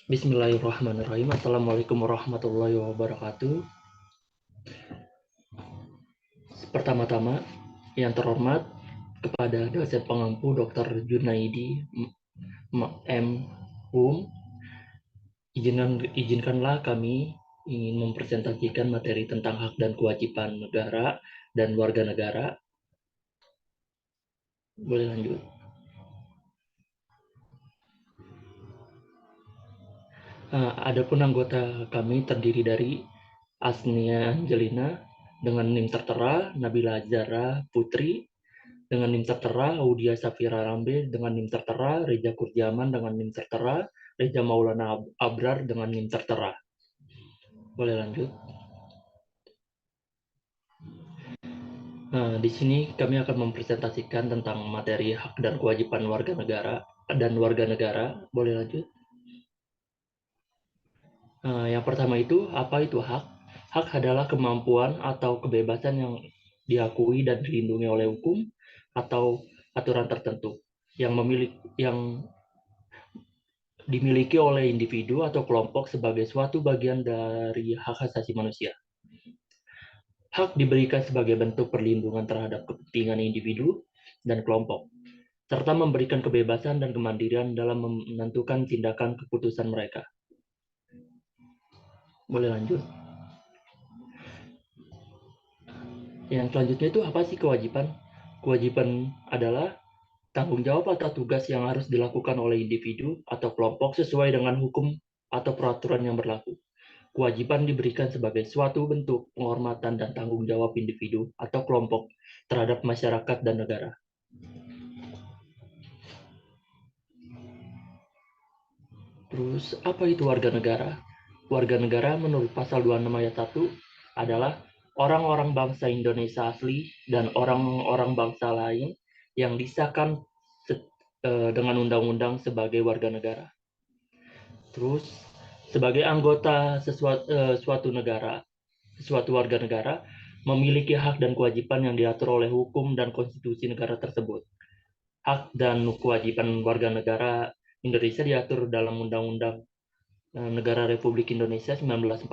Bismillahirrahmanirrahim. Assalamualaikum warahmatullahi wabarakatuh. Pertama-tama, yang terhormat kepada dosen pengampu Dr. Junaidi M. Hum, izinkanlah kami ingin mempresentasikan materi tentang hak dan kewajiban negara dan warga negara. Boleh lanjut. Adapun anggota kami terdiri dari Asnia Angelina dengan NIM tertera, Nabila Zara Putri dengan NIM tertera, Audia Safira Rambe dengan NIM tertera, Reza Kurjaman dengan NIM tertera, Reza Maulana Abrar dengan NIM tertera. Boleh lanjut. Nah, di sini kami akan mempresentasikan tentang materi hak dan kewajiban warga negara dan warga negara. Boleh lanjut. Yang pertama itu, apa itu hak? Hak adalah kemampuan atau kebebasan yang diakui dan dilindungi oleh hukum atau aturan tertentu yang dimiliki oleh individu atau kelompok sebagai suatu bagian dari hak asasi manusia. Hak diberikan sebagai bentuk perlindungan terhadap kepentingan individu dan kelompok, serta memberikan kebebasan dan kemandirian dalam menentukan tindakan keputusan mereka. Boleh lanjut. Yang selanjutnya itu apa sih kewajiban? Kewajiban adalah tanggung jawab atau tugas yang harus dilakukan oleh individu atau kelompok sesuai dengan hukum atau peraturan yang berlaku. Kewajiban diberikan sebagai suatu bentuk penghormatan dan tanggung jawab individu atau kelompok terhadap masyarakat dan negara. Terus, apa itu warga negara? Warga negara menurut pasal 26 ayat 1 adalah orang-orang bangsa Indonesia asli dan orang-orang bangsa lain yang disahkan dengan undang-undang sebagai warga negara. Terus, sebagai anggota suatu warga negara memiliki hak dan kewajiban yang diatur oleh hukum dan konstitusi negara tersebut. Hak dan kewajiban warga negara Indonesia diatur dalam Undang-Undang Negara Republik Indonesia 1945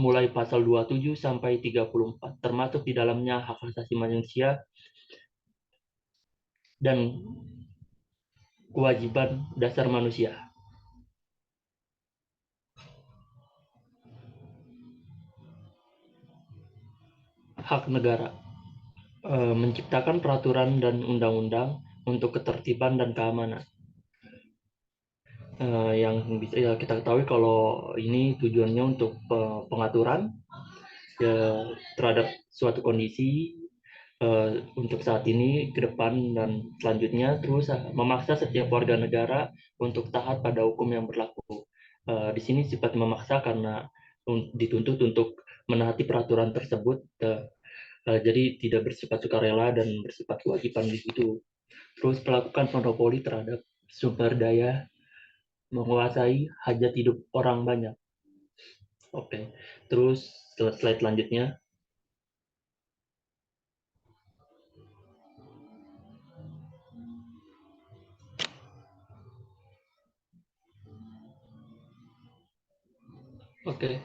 mulai pasal 27 sampai 34, termasuk di dalamnya hak asasi manusia dan kewajiban dasar manusia. Hak negara menciptakan peraturan dan undang-undang untuk ketertiban dan keamanan. Yang bisa ya kita ketahui kalau ini tujuannya untuk pengaturan ya, terhadap suatu kondisi untuk saat ini, ke depan, dan selanjutnya, terus memaksa setiap warga negara untuk taat pada hukum yang berlaku. Di sini sifat memaksa karena dituntut untuk menaati peraturan tersebut, jadi tidak bersifat sukarela dan bersifat kewajiban begitu. Terus melakukan monopoli terhadap sumber daya, menguasai hajat hidup orang banyak. Oke, terus slide selanjutnya. Oke.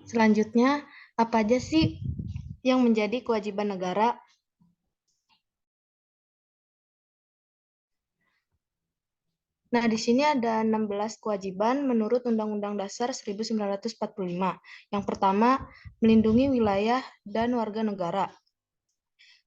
Selanjutnya, apa aja sih yang menjadi kewajiban negara? Nah, di sini ada 16 kewajiban menurut Undang-Undang Dasar 1945. Yang pertama, melindungi wilayah dan warga negara.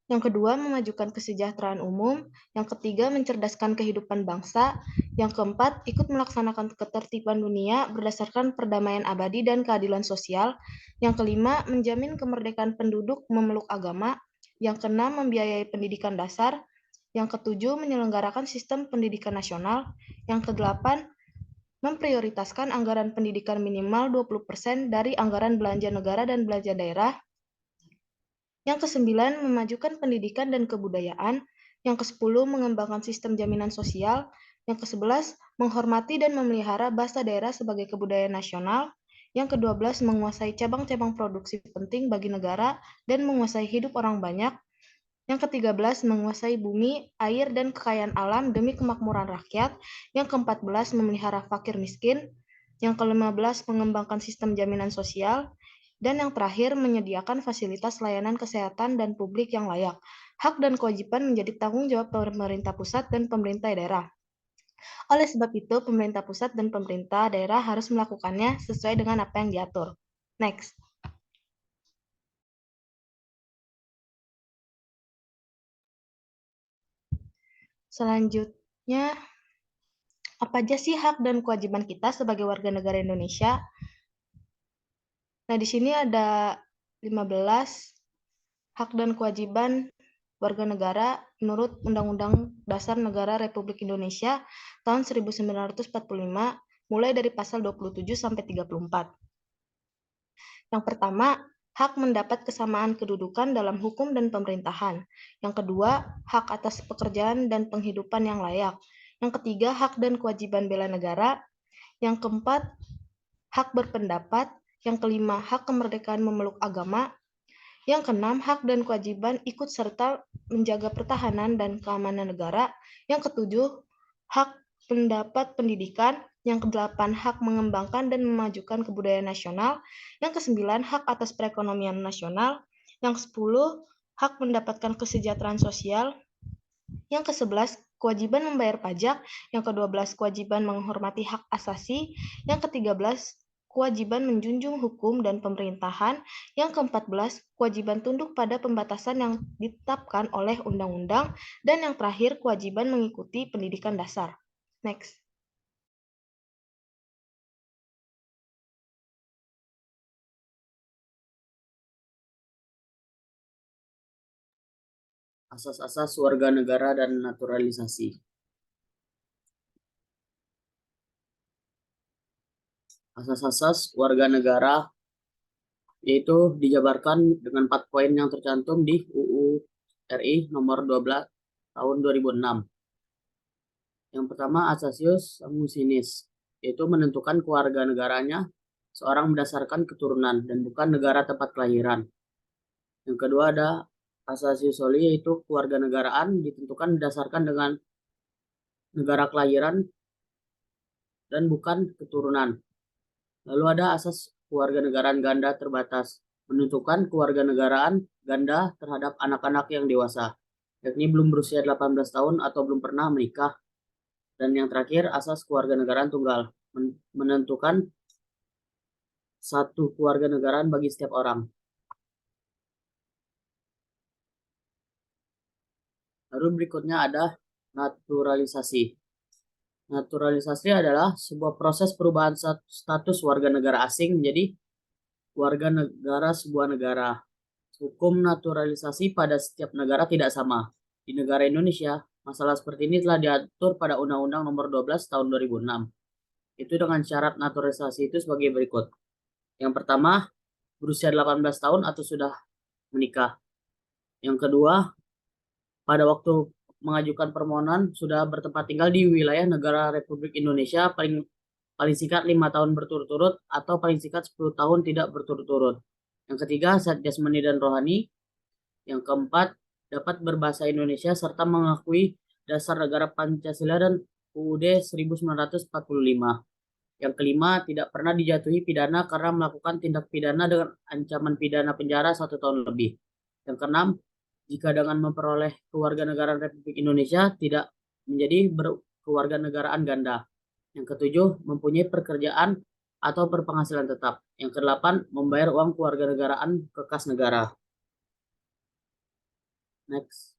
Yang kedua, memajukan kesejahteraan umum. Yang ketiga, mencerdaskan kehidupan bangsa. Yang keempat, ikut melaksanakan ketertiban dunia berdasarkan perdamaian abadi dan keadilan sosial. Yang kelima, menjamin kemerdekaan penduduk memeluk agama. Yang keenam, membiayai pendidikan dasar. Yang ketujuh, menyelenggarakan sistem pendidikan nasional. Yang kedelapan, memprioritaskan anggaran pendidikan minimal 20% dari anggaran belanja negara dan belanja daerah. Yang kesembilan, memajukan pendidikan dan kebudayaan. Yang kesepuluh, mengembangkan sistem jaminan sosial. Yang kesebelas, menghormati dan memelihara bahasa daerah sebagai kebudayaan nasional. Yang kedua belas, menguasai cabang-cabang produksi penting bagi negara dan menguasai hidup orang banyak. Yang ke-13, menguasai bumi, air, dan kekayaan alam demi kemakmuran rakyat. Yang ke-14, memelihara fakir miskin. Yang ke-15, mengembangkan sistem jaminan sosial. Dan yang terakhir, menyediakan fasilitas layanan kesehatan dan publik yang layak. Hak dan kewajiban menjadi tanggung jawab pemerintah pusat dan pemerintah daerah. Oleh sebab itu, pemerintah pusat dan pemerintah daerah harus melakukannya sesuai dengan apa yang diatur. Next. Selanjutnya, apa aja sih hak dan kewajiban kita sebagai warga negara Indonesia? Nah, di sini ada 15 hak dan kewajiban warga negara menurut Undang-Undang Dasar Negara Republik Indonesia tahun 1945, mulai dari pasal 27 sampai 34. Yang pertama, hak mendapat kesamaan kedudukan dalam hukum dan pemerintahan. Yang kedua, hak atas pekerjaan dan penghidupan yang layak. Yang ketiga, hak dan kewajiban bela negara. Yang keempat, hak berpendapat. Yang kelima, hak kemerdekaan memeluk agama. Yang keenam, hak dan kewajiban ikut serta menjaga pertahanan dan keamanan negara. Yang ketujuh, hak pendapat pendidikan. Yang kedelapan, hak mengembangkan dan memajukan kebudayaan nasional. Yang kesembilan, hak atas perekonomian nasional. Yang kesepuluh, hak mendapatkan kesejahteraan sosial. Yang ke-11, kewajiban membayar pajak. Yang ke-12, kewajiban menghormati hak asasi. Yang ke-13, kewajiban menjunjung hukum dan pemerintahan. Yang ke-14, kewajiban tunduk pada pembatasan yang ditetapkan oleh undang-undang. Dan yang terakhir, kewajiban mengikuti pendidikan dasar. Next. Asas-asas warga negara dan naturalisasi. Asas-asas warga negara yaitu dijabarkan dengan 4 poin yang tercantum di UU RI nomor 12 tahun 2006. Yang pertama, asasius musinis, yaitu menentukan kewarganegaranya seorang berdasarkan keturunan dan bukan negara tempat kelahiran. Yang kedua ada asasius soli, yaitu kewarganegaraan ditentukan berdasarkan dengan negara kelahiran dan bukan keturunan. Lalu ada asas kewarganegaraan ganda terbatas, menentukan kewarganegaraan ganda terhadap anak-anak yang dewasa, yakni belum berusia 18 tahun atau belum pernah menikah. Dan yang terakhir, asas kewarganegaraan tunggal, menentukan satu kewarganegaraan bagi setiap orang. Lalu berikutnya ada naturalisasi. Naturalisasi adalah sebuah proses perubahan status warga negara asing menjadi warga negara sebuah negara. Hukum naturalisasi pada setiap negara tidak sama. Di negara Indonesia, masalah seperti ini telah diatur pada Undang-Undang Nomor 12 Tahun 2006. Itu dengan syarat naturalisasi itu sebagai berikut. Yang pertama, berusia 18 tahun atau sudah menikah. Yang kedua, pada waktu mengajukan permohonan sudah bertempat tinggal di wilayah negara Republik Indonesia paling singkat 5 tahun berturut-turut atau paling singkat 10 tahun tidak berturut-turut. Yang ketiga, sehat jasmani dan rohani. Yang keempat, dapat berbahasa Indonesia serta mengakui dasar negara Pancasila dan UUD 1945. Yang kelima, tidak pernah dijatuhi pidana karena melakukan tindak pidana dengan ancaman pidana penjara 1 tahun lebih. Yang keenam, jika dengan memperoleh kewarganegaraan Republik Indonesia tidak menjadi berkewarganegaraan ganda. Yang ketujuh, mempunyai pekerjaan atau berpenghasilan tetap. Yang kedelapan, membayar uang kewarganegaraan ke kas negara. Next.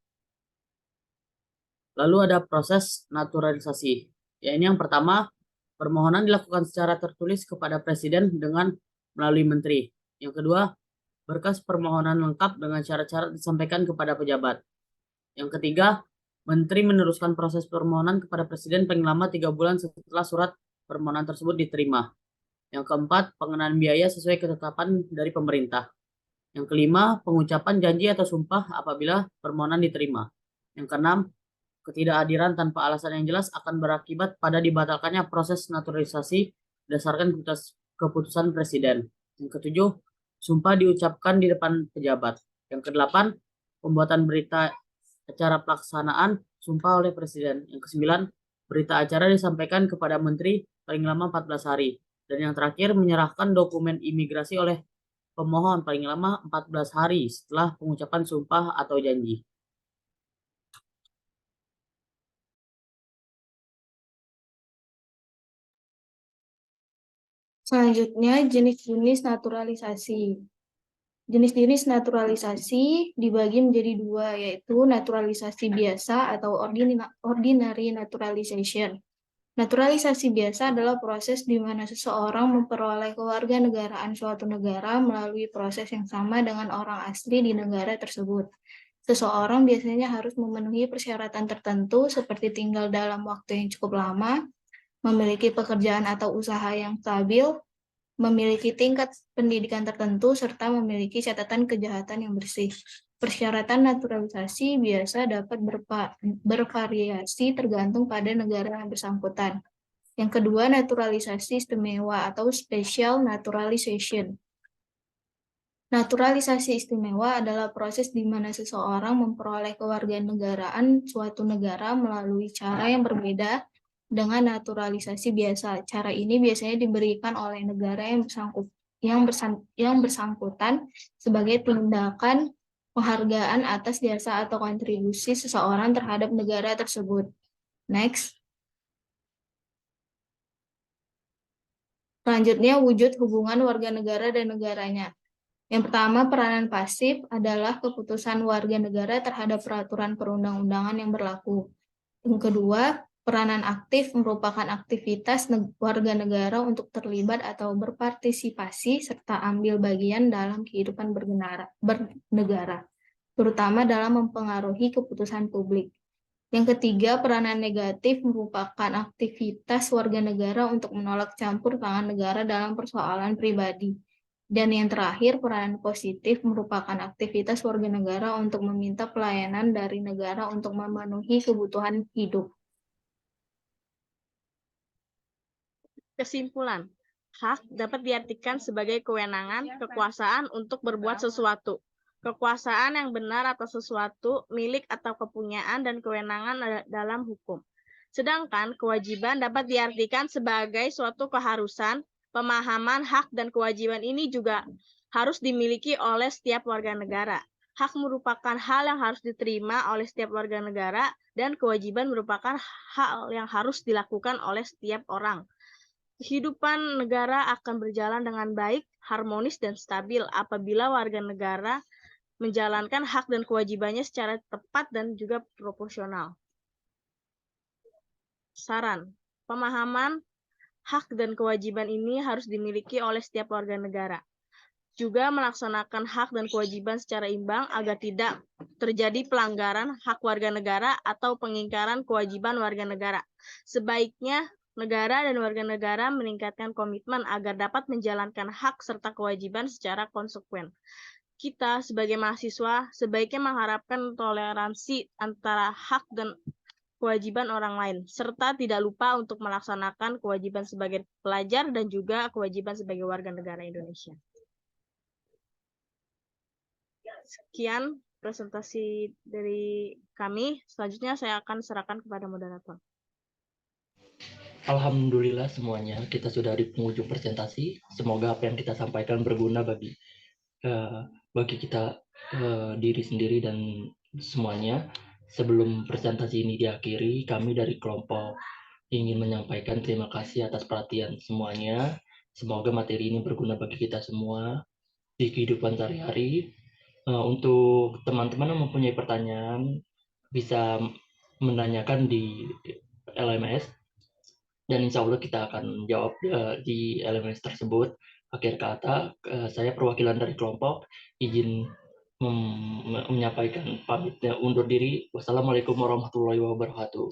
Lalu ada proses naturalisasi. Ya, ini yang pertama, permohonan dilakukan secara tertulis kepada Presiden dengan melalui menteri. Yang kedua, berkas permohonan lengkap dengan syarat-syarat disampaikan kepada pejabat. Yang ketiga, menteri meneruskan proses permohonan kepada Presiden paling lama 3 bulan setelah surat permohonan tersebut diterima. Yang keempat, pengenaan biaya sesuai ketetapan dari pemerintah. Yang kelima, pengucapan janji atau sumpah apabila permohonan diterima. Yang keenam, ketidakhadiran tanpa alasan yang jelas akan berakibat pada dibatalkannya proses naturalisasi berdasarkan keputusan Presiden. Yang ketujuh, sumpah diucapkan di depan pejabat. Yang kedelapan, pembuatan berita acara pelaksanaan sumpah oleh Presiden. Yang ke-9, berita acara disampaikan kepada Menteri paling lama 14 hari. Dan yang terakhir, menyerahkan dokumen imigrasi oleh pemohon paling lama 14 hari setelah pengucapan sumpah atau janji. Selanjutnya, jenis-jenis naturalisasi. Jenis-jenis naturalisasi dibagi menjadi dua, yaitu naturalisasi biasa atau ordinary naturalization. Naturalisasi biasa adalah proses di mana seseorang memperoleh kewarganegaraan suatu negara melalui proses yang sama dengan orang asli di negara tersebut. Seseorang biasanya harus memenuhi persyaratan tertentu seperti tinggal dalam waktu yang cukup lama, memiliki pekerjaan atau usaha yang stabil, memiliki tingkat pendidikan tertentu, serta memiliki catatan kejahatan yang bersih. Persyaratan naturalisasi biasa dapat bervariasi tergantung pada negara yang bersangkutan. Yang kedua, naturalisasi istimewa atau special naturalization. Naturalisasi istimewa adalah proses di mana seseorang memperoleh kewarganegaraan suatu negara melalui cara yang berbeda dengan naturalisasi biasa. Cara ini biasanya diberikan oleh negara yang bersangkutan sebagai tindakan penghargaan atas jasa atau kontribusi seseorang terhadap negara tersebut. Next. Selanjutnya, wujud hubungan warga negara dan negaranya. Yang pertama, peranan pasif adalah keputusan warga negara terhadap peraturan perundang-undangan yang berlaku. Yang kedua, peranan aktif merupakan aktivitas warga negara untuk terlibat atau berpartisipasi serta ambil bagian dalam kehidupan bernegara, terutama dalam mempengaruhi keputusan publik. Yang ketiga, peranan negatif merupakan aktivitas warga negara untuk menolak campur tangan negara dalam persoalan pribadi. Dan yang terakhir, peranan positif merupakan aktivitas warga negara untuk meminta pelayanan dari negara untuk memenuhi kebutuhan hidup. Kesimpulan, hak dapat diartikan sebagai kewenangan, kekuasaan untuk berbuat sesuatu. Kekuasaan yang benar atas sesuatu, milik atau kepunyaan dan kewenangan dalam hukum. Sedangkan kewajiban dapat diartikan sebagai suatu keharusan. Pemahaman hak dan kewajiban ini juga harus dimiliki oleh setiap warga negara. Hak merupakan hal yang harus diterima oleh setiap warga negara dan kewajiban merupakan hal yang harus dilakukan oleh setiap orang. Kehidupan negara akan berjalan dengan baik, harmonis, dan stabil apabila warga negara menjalankan hak dan kewajibannya secara tepat dan juga proporsional. Saran, pemahaman hak dan kewajiban ini harus dimiliki oleh setiap warga negara. Juga melaksanakan hak dan kewajiban secara imbang agar tidak terjadi pelanggaran hak warga negara atau pengingkaran kewajiban warga negara. Sebaiknya negara dan warga negara meningkatkan komitmen agar dapat menjalankan hak serta kewajiban secara konsekuen. Kita sebagai mahasiswa sebaiknya mengharapkan toleransi antara hak dan kewajiban orang lain, serta tidak lupa untuk melaksanakan kewajiban sebagai pelajar dan juga kewajiban sebagai warga negara Indonesia. Sekian presentasi dari kami. Selanjutnya saya akan serahkan kepada moderator. Alhamdulillah semuanya, kita sudah di penghujung presentasi. Semoga apa yang kita sampaikan berguna bagi kita diri sendiri dan semuanya. Sebelum presentasi ini diakhiri, kami dari kelompok ingin menyampaikan terima kasih atas perhatian semuanya. Semoga materi ini berguna bagi kita semua di kehidupan sehari-hari. Untuk teman-teman yang mempunyai pertanyaan, bisa menanyakan di LMS. Dan insya Allah kita akan jawab di LMS tersebut. Akhir kata, saya perwakilan dari kelompok izin menyampaikan pamitnya undur diri. Wassalamualaikum warahmatullahi wabarakatuh.